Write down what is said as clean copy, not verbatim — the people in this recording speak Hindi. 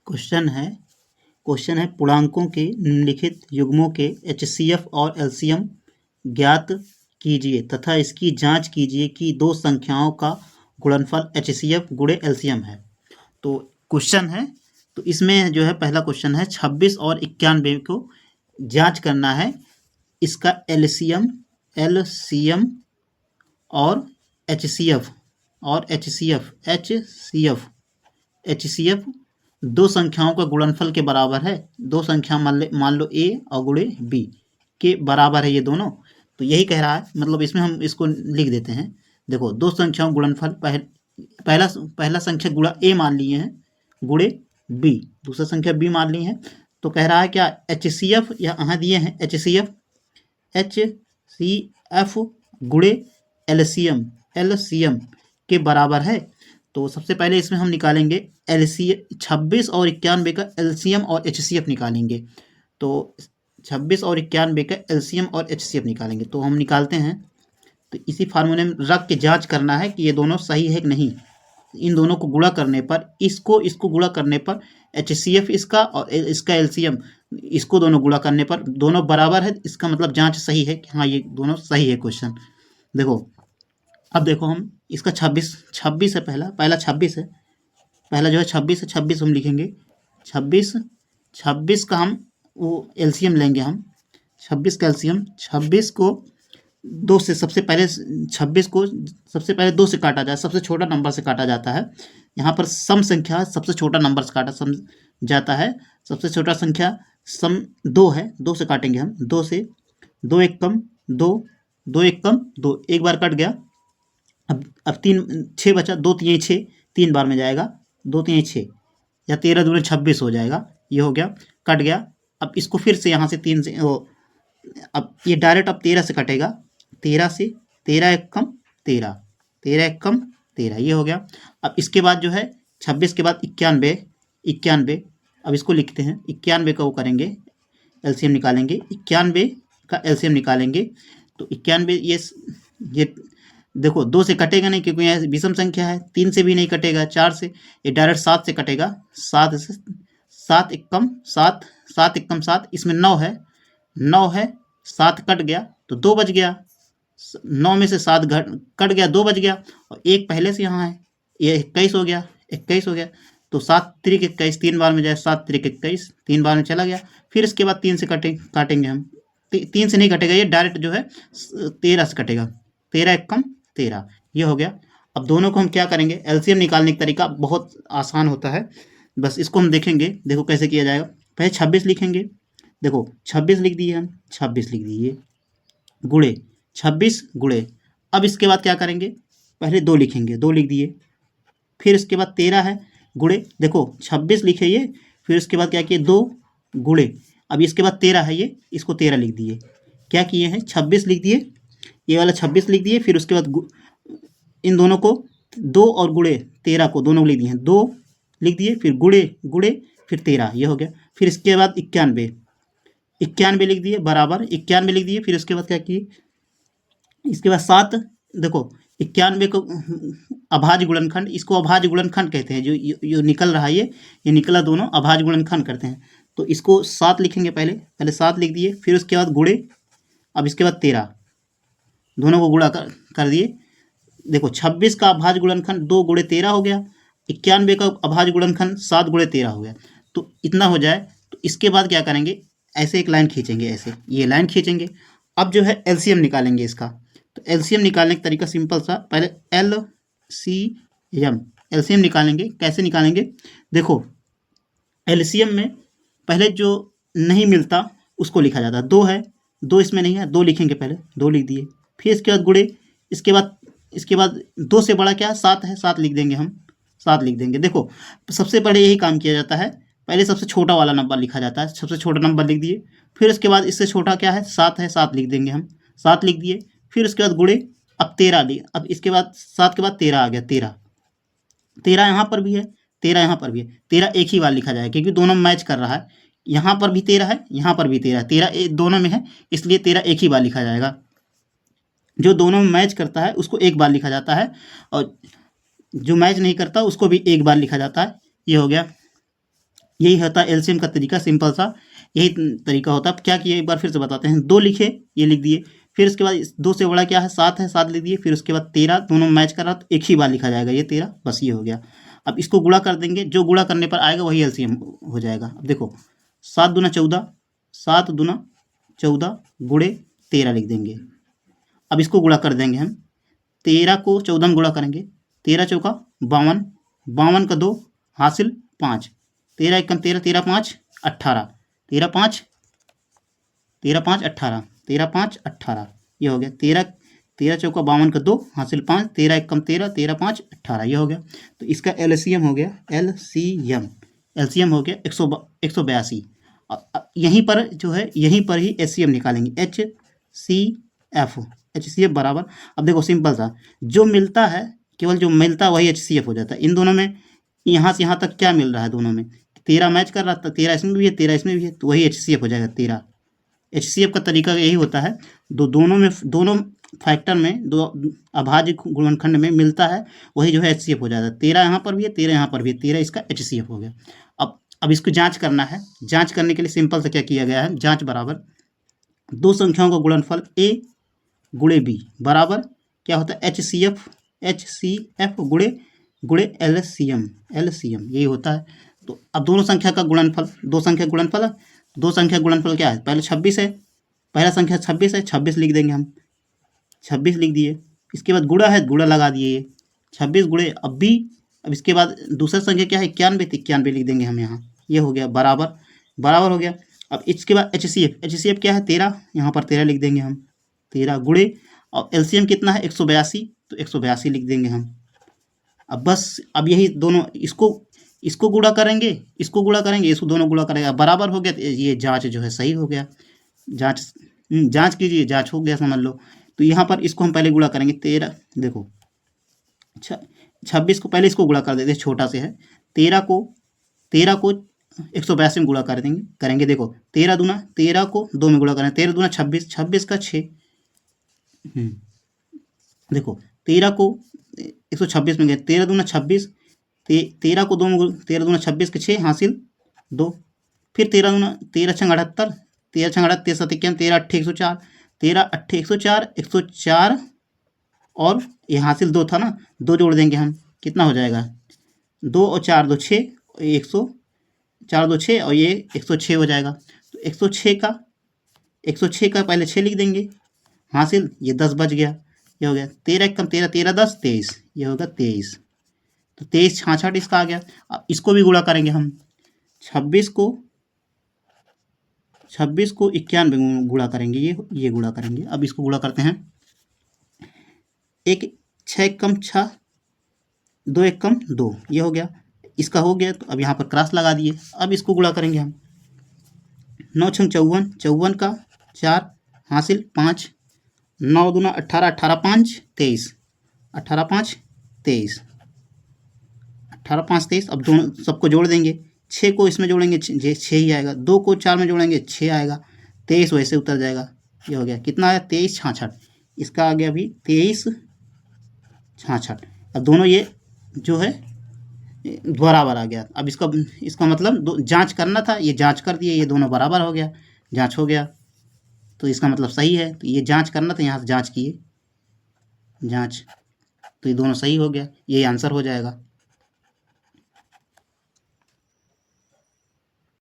क्वेश्चन है पूर्णांकों के निम्नलिखित युग्मों के HCF और LCM ज्ञात कीजिए तथा इसकी जांच कीजिए कि दो संख्याओं का गुणनफल HCF गुणे LCM है। तो क्वेश्चन है, तो इसमें जो है पहला क्वेश्चन है 26 और 91 को जांच करना है, इसका LCM और HCF दो संख्याओं का गुणनफल के बराबर है। दो संख्या मान लो A और गुणे B के बराबर है ये दोनों। तो यही कह रहा है, मतलब इसमें हम इसको लिख देते हैं। देखो, दो संख्याओं गुणनफल पहला संख्या गुणा A मान लिए हैं गुणे B, दूसरा संख्या B मान ली है। तो कह रहा है क्या HCF यहाँ दिए हैं HCF गुणे LCM के बराबर है। तो सबसे पहले इसमें हम निकालेंगे 26 और 91 का LCM और HCF निकालेंगे। तो 26 और 91 का LCM और HCF निकालेंगे, तो हम निकालते हैं। तो इसी फार्मूले में रख के जांच करना है कि ये दोनों सही है कि नहीं। इन दोनों को गुणा करने पर, इसको गुणा करने पर HCF इसका और इसका LCM इसको दोनों गुणा करने पर दोनों बराबर है, इसका मतलब जांच सही है कि हाँ ये दोनों सही है क्वेश्चन। देखो, अब देखो हम इसका 26 है, पहला 26 है, पहला जो है 26 है, 26 हम लिखेंगे। 26 का हम वो LCM लेंगे हम। 26 का LCM, 26 को 2 से सबसे पहले 26 को सबसे पहले 2 से काटा जाए, सबसे छोटा नंबर से काटा जाता है। यहाँ पर सम संख्या सबसे छोटा नंबर से काटा जाता है। सबसे छोटा संख्या सम 2 है, 2 से काटेंगे हम। 2 से 2 एक कम 2, 2 एक कम 2, एक बार कट गया। अब 6 बचा, 2 3 6, 3 बार में जाएगा, 2 3 6 या 13 दूनी 26 हो जाएगा। ये हो गया, कट गया। अब इसको फिर से यहाँ से 3 से अब ये डायरेक्ट अब 13 से कटेगा। 13 से 13 एक कम 13, 13 एक कम 13, ये हो गया। अब इसके बाद जो है 26 के बाद 91, अब इसको लिखते हैं। 91 का वो करेंगे, LCM निकालेंगे। 91 का LCM निकालेंगे तो 91 ये देखो 2 से कटेगा नहीं क्योंकि यह विषम संख्या है। 3 से भी नहीं कटेगा, 4 से, ये डायरेक्ट 7 से कटेगा। 7 से 7 एक कम 7, 7 एक कम 7, इसमें 9 है, 7 कट गया तो 2 बच गया। 9 में से 7 कट गया, 2 बच गया और एक पहले से यहाँ है, ये 21 हो गया, 21 हो गया। तो 7 त्रिक 21, 3 बार में जाए, 7 त्रिक 21, 3 बार में चला गया। फिर इसके बाद 3 से काटेंगे हम। 3 से नहीं कटेगा, ये डायरेक्ट जो है 13 से कटेगा। 13 एक कम 13, ये हो गया। अब दोनों को हम क्या करेंगे, LCM निकालने का तरीका बहुत आसान होता है, बस इसको हम देखेंगे। देखो कैसे किया जाएगा। पहले 26 लिखेंगे। देखो 26 लिख दिए हम, 26 लिख दिए गुणे 26 गुणे। अब इसके बाद क्या करेंगे, पहले 2 लिखेंगे, 2 लिख दिए। फिर इसके बाद 13 है गुणे, देखो 26 लिखे ये, फिर उसके बाद क्या किए 2 गुणे। अब इसके बाद 13 है ये, इसको 13 लिख दिए। क्या किए हैं, 26 लिख दिए, ये वाला 26 लिख दिए। फिर उसके बाद इन दोनों को 2 और गुणे 13 को दोनों लिख दिए हैं, 2 लिख दिए, फिर गुणे फिर 13, ये हो गया। फिर इसके बाद 91 लिख दिए बराबर, 91 लिख दिए। फिर उसके बाद क्या किए, इसके बाद 7, देखो 91 को अभाज्य गुणनखंड, इसको अभाज्य गुणनखंड कहते हैं। जो निकल रहा है ये निकला दोनों अभाज्य गुणनखंड करते हैं। तो इसको 7 लिखेंगे, पहले 7 लिख दिए। फिर उसके बाद गुणे, अब इसके बाद 13, दोनों को गुणा कर दिए। देखो 26 का अभाज्य गुणनखंड 2 गुणे 13 हो गया, 91 का अभाज्य गुणनखंड 7 गुणे 13 हो गया। तो इतना हो जाए तो इसके बाद क्या करेंगे, ऐसे एक लाइन खींचेंगे, ऐसे ये लाइन खींचेंगे। अब जो है LCM निकालेंगे इसका। तो LCM निकालने का तरीका सिंपल सा, पहले LCM निकालेंगे। कैसे निकालेंगे, देखो LCM में पहले जो नहीं मिलता उसको लिखा जाता है। 2 है, 2 इसमें नहीं है, 2 लिखेंगे, पहले 2 लिख दिए। फिर इसके बाद गुणे, इसके बाद 2 से बड़ा क्या है, 7 है, 7 लिख देंगे हम, 7 लिख देंगे। देखो सबसे पहले यही काम किया जाता है, पहले सबसे छोटा वाला नंबर लिखा जाता है, सबसे छोटा नंबर लिख दिए। फिर उसके बाद इससे छोटा क्या है, 7 है, 7 लिख देंगे हम, 7 लिख दिए। फिर उसके बाद गुणे, अब 13 लिए, अब इसके बाद 7 के बाद 13 आ गया, 13 यहाँ पर भी है, 13 यहाँ पर भी है। 13 एक ही बार लिखा जाएगा क्योंकि दोनों मैच कर रहा है, यहाँ पर भी 13 है, यहाँ पर भी 13 है, 13 दोनों में है, इसलिए 13 एक ही बार लिखा जाएगा। जो दोनों में मैच करता है उसको एक बार लिखा जाता है, और जो मैच नहीं करता उसको भी एक बार लिखा जाता है। ये हो गया। यही होता है एलसीएम का तरीका, सिंपल सा यही तरीका होता है। अब क्या किए एक बार फिर से बताते हैं। 2 लिखे, ये लिख दिए, फिर उसके बाद 2 से बड़ा क्या है 7 है, 7 लिख दिए, फिर उसके बाद 13, दोनों मैच कर रहा तो एक ही बार लिखा जाएगा ये 13, बस ये हो गया। अब इसको गुणा कर देंगे, जो गुणा करने पर आएगा वही एलसीएम हो जाएगा। अब देखो 7 दूना 14, 7 दूना 14 गुणे 13 लिख देंगे। अब इसको गुणा कर देंगे हम, 13 को 14 में गुणा करेंगे, 13 चौका 52, 52 का 2 हासिल 5, 13 एकम 13, 13 5 18, 13 5 13 5 18, 13 5 18, ये हो गया। 13 चौका 52 का 2 हासिल 5, 13 एकम 13, 13 5 18, ये हो गया। तो इसका एलसीएम हो गया, एलसीएम हो गया 182। यहीं पर जो है, यहीं पर ही एचसीएफ निकालेंगे, एचसीएफ बराबर। अब देखो सिंपल सा, जो मिलता है, केवल जो मिलता है वही एचसीएफ हो जाता है। इन दोनों में यहाँ से यहाँ तक क्या मिल रहा है, दोनों में 13 मैच कर रहा था, 13 इसमें भी है, 13 इसमें भी है, तो वही एचसीएफ हो जाएगा 13। एचसीएफ का तरीका यही होता है, दोनों फैक्टर में, दो अभाज्य गुणनखंड में मिलता है वही जो है एचसीएफ हो जाता है। 13 यहाँ पर भी है, 13 यहाँ पर भी है, 13 इसका एचसीएफ हो गया। अब इसको जांच करना है। जांच करने के लिए सिंपल से क्या किया गया है, जांच बराबर 2 संख्याओं का गुणनफल a गुणे b बराबर क्या होता है, एचसीएफ गुणे एलसीएम, यही होता है। तो अब दोनों संख्या का गुणनफल, दो संख्या गुणनफल क्या है, पहले 26 है, पहला संख्या 26 है, 26 लिख देंगे हम, 26 लिख दिए। इसके बाद गुणा है, गुणा लगा दिए, 26 गुणे अब b। अब इसके बाद दूसरा संख्या क्या है 91, 91 लिख देंगे हम यहाँ, ये हो गया बराबर हो गया। अब इसके बाद एचसीएफ क्या है 13, यहाँ पर 13 लिख देंगे हम, 13 गुणे, और एलसीएम कितना है 182, तो 182 लिख देंगे हम। अब बस, अब यही दोनों, इसको गुणा करेंगे, इसको दोनों गुणा करेंगे, बराबर हो गया। ये जांच जो है सही हो गया। जांच कीजिए, जांच हो गया समझ लो। तो यहाँ पर इसको हम पहले गुणा करेंगे, 13, देखो 26 को पहले इसको गुणा कर देते हैं, छोटा से है, 13 को 182 में गुणा करेंगे। देखो 13 दूना, 13 को 2 में गुणा करें, 13 दूना 26, 26 का 6, देखो 13 को 126 में गए, 13 दूना 26, 13 को 2 में, 13 दूना 26 के 6 हासिल 2, फिर 13 दूना 13 छंग 78, 13 छंग 78 7 91, 13 8 104, 13 8 104 और ये हासिल 2 था ना, 2 जोड़ देंगे हम, कितना हो जाएगा, 2 और 4 2 6, 4 2 6 और ये 106 हो जाएगा। तो 106 का पहले 6 लिख देंगे, हासिल ये 10 बच गया, ये हो गया। 13 एकम 13, 13 10 23, ये होगा 23, तो 23 66 इसका आ गया। अब इसको भी गुणा करेंगे हम, 26 को 91 में गुणा करेंगे, ये गुणा करेंगे। अब इसको गुणा करते हैं, 6 एकम 6, 2 एकम 2, ये हो गया, इसका हो गया। तो अब यहाँ पर क्रॉस लगा दिए। अब इसको गुणा करेंगे हम, 9 छंग 54, 54 का 4 हासिल 5, 9 दूना 18, 18 5 23, 18 5 23, 18 5 23। अब दोनों सबको जोड़ देंगे, 6 को इसमें जोड़ेंगे 6 ही आएगा, 2 को 4 में जोड़ेंगे 6 आएगा, 23 वैसे उतर जाएगा, ये हो गया। कितना आया 23 66, इसका आ गया अभी 23 66। अब दोनों ये जो है बराबर आ गया। अब इसका मतलब जांच करना था, ये जांच कर दिए, ये दोनों बराबर हो गया, जांच हो गया, तो इसका मतलब सही है। तो ये जांच करना था, यहाँ से जांच किए, जांच, तो ये दोनों सही हो गया, ये आंसर हो जाएगा।